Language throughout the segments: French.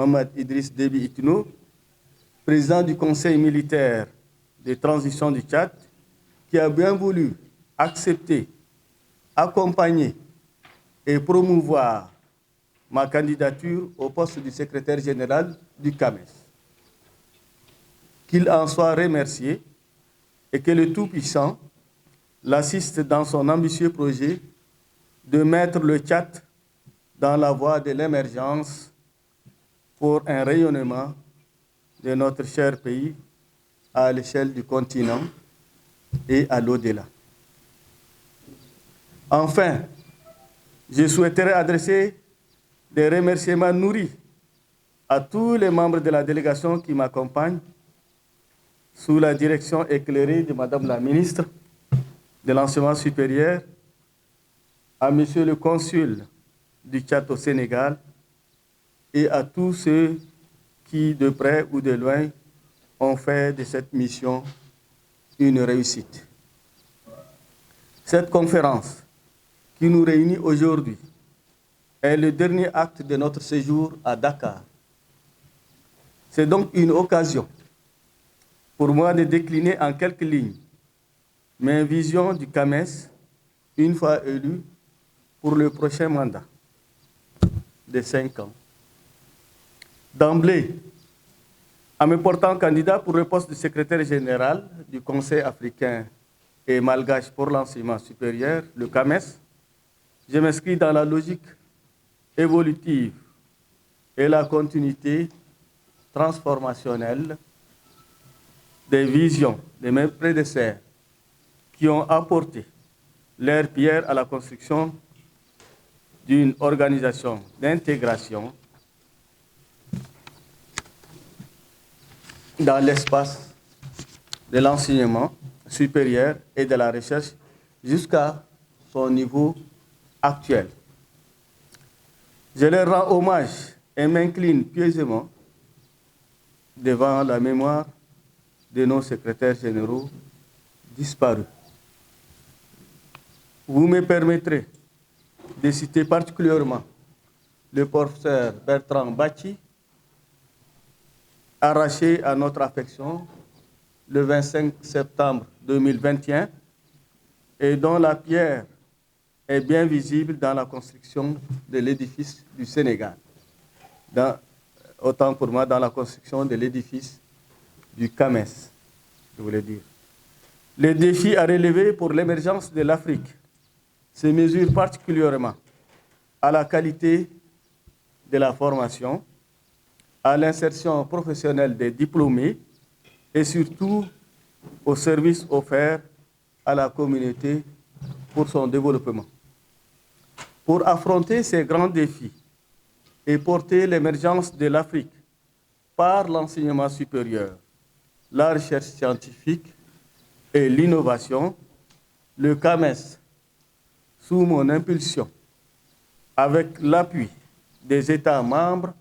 Mohamed Idriss Déby Itno, président du Conseil militaire de transition du Tchad, qui a bien voulu accepter, accompagner et promouvoir ma candidature au poste du secrétaire général du CAMES. Qu'il en soit remercié et que le Tout-Puissant l'assiste dans son ambitieux projet de mettre le Tchad dans la voie de l'émergence pour un rayonnement de notre cher pays à l'échelle du continent et à l'au-delà. Enfin, je souhaiterais adresser des remerciements nourris à tous les membres de la délégation qui m'accompagnent sous la direction éclairée de Madame la ministre de l'Enseignement supérieur, à Monsieur le consul du Tchad au Sénégal et à tous ceux qui, de près ou de loin, ont fait de cette mission une réussite. Cette conférence qui nous réunit aujourd'hui est le dernier acte de notre séjour à Dakar. C'est donc une occasion pour moi de décliner en quelques lignes mes visions du CAMES une fois élu pour le prochain mandat de 5 ans. D'emblée, en me portant candidat pour le poste de secrétaire général du Conseil africain et malgache pour l'enseignement supérieur, le CAMES, je m'inscris dans la logique évolutive et la continuité transformationnelle des visions de mes prédécesseurs qui ont apporté leur pierre à la construction d'une organisation d'intégration dans l'espace de l'enseignement supérieur et de la recherche jusqu'à son niveau actuel. Je leur rends hommage et m'incline pieusement devant la mémoire de nos secrétaires généraux disparus. Vous me permettrez de citer particulièrement le professeur Bertrand Bachi, arraché à notre affection le 25 septembre 2021 et dont la pierre est bien visible dans la construction de l'édifice du Sénégal. Autant pour moi, dans la construction de l'édifice du CAMES, je voulais dire. Les défis à relever pour l'émergence de l'Afrique se mesurent particulièrement à la qualité de la formation, à l'insertion professionnelle des diplômés et surtout aux services offerts à la communauté pour son développement. Pour affronter ces grands défis et porter l'émergence de l'Afrique par l'enseignement supérieur, la recherche scientifique et l'innovation, le CAMES, sous mon impulsion, avec l'appui des États membres,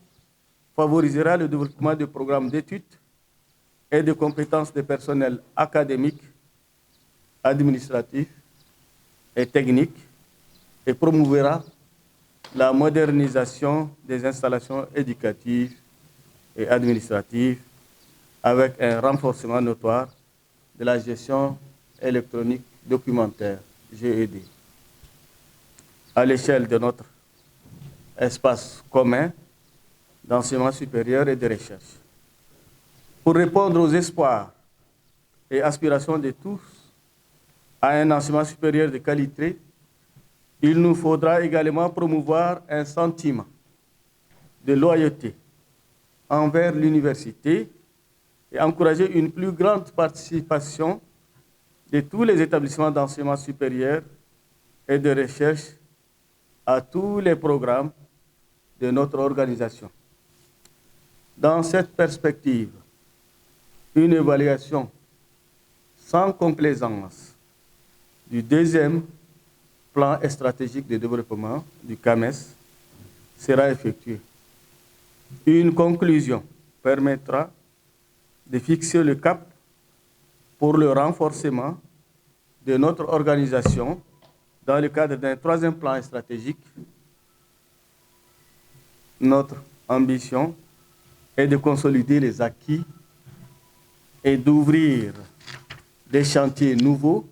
favorisera le développement de programmes d'études et de compétences des personnels académiques, administratifs et techniques et promouvera la modernisation des installations éducatives et administratives avec un renforcement notoire de la gestion électronique documentaire, GED, à l'échelle de notre espace commun d'enseignement supérieur et de recherche. Pour répondre aux espoirs et aspirations de tous à un enseignement supérieur de qualité, il nous faudra également promouvoir un sentiment de loyauté envers l'université et encourager une plus grande participation de tous les établissements d'enseignement supérieur et de recherche à tous les programmes de notre organisation. Dans cette perspective, une évaluation sans complaisance du deuxième plan stratégique de développement du CAMES sera effectuée. Une conclusion permettra de fixer le cap pour le renforcement de notre organisation dans le cadre d'un troisième plan stratégique. Notre ambition est de consolider les acquis et d'ouvrir des chantiers nouveaux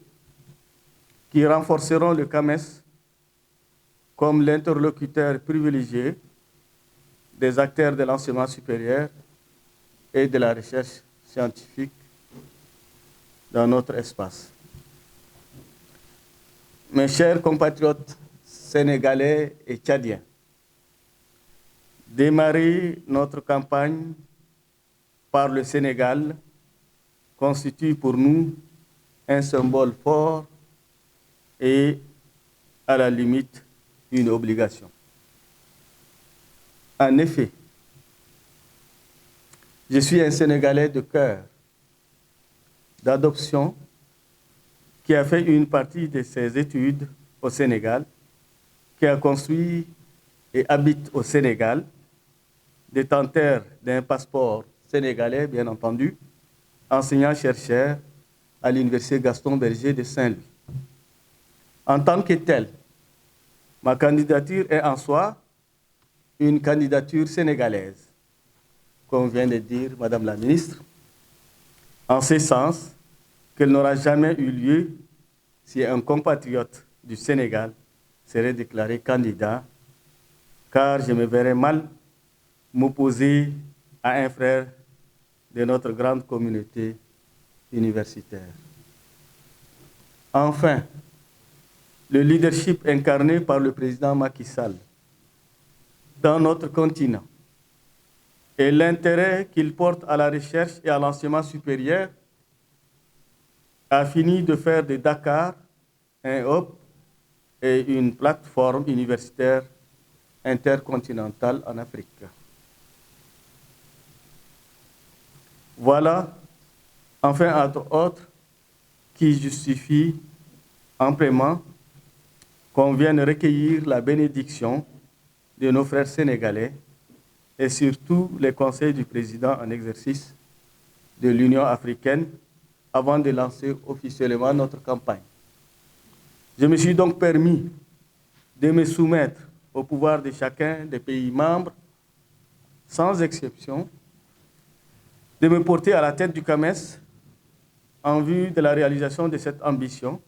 qui renforceront le CAMES comme l'interlocuteur privilégié des acteurs de l'enseignement supérieur et de la recherche scientifique dans notre espace. Mes chers compatriotes sénégalais et tchadiens, démarrer notre campagne par le Sénégal constitue pour nous un symbole fort et, à la limite, une obligation. En effet, je suis un Sénégalais de cœur, d'adoption, qui a fait une partie de ses études au Sénégal, qui a construit et habite au Sénégal, détenteur d'un passeport sénégalais, bien entendu, enseignant-chercheur à l'Université Gaston Berger de Saint-Louis. En tant que tel, ma candidature est en soi une candidature sénégalaise, comme vient de dire Madame la ministre, en ce sens qu'elle n'aura jamais eu lieu si un compatriote du Sénégal serait déclaré candidat, car je me verrais mal m'opposer à un frère de notre grande communauté universitaire. Enfin, le leadership incarné par le président Macky Sall dans notre continent et l'intérêt qu'il porte à la recherche et à l'enseignement supérieur a fini de faire de Dakar un hub et une plateforme universitaire intercontinentale en Afrique. Voilà, enfin, entre autres, qui justifie amplement qu'on vienne recueillir la bénédiction de nos frères sénégalais et surtout les conseils du président en exercice de l'Union africaine avant de lancer officiellement notre campagne. Je me suis donc permis de me soumettre au pouvoir de chacun des pays membres, sans exception, de me porter à la tête du CAMES en vue de la réalisation de cette ambition,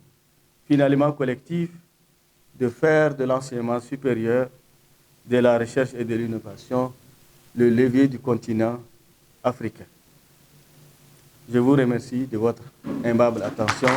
finalement collective, de faire de l'enseignement supérieur, de la recherche et de l'innovation le levier du continent africain. Je vous remercie de votre aimable attention.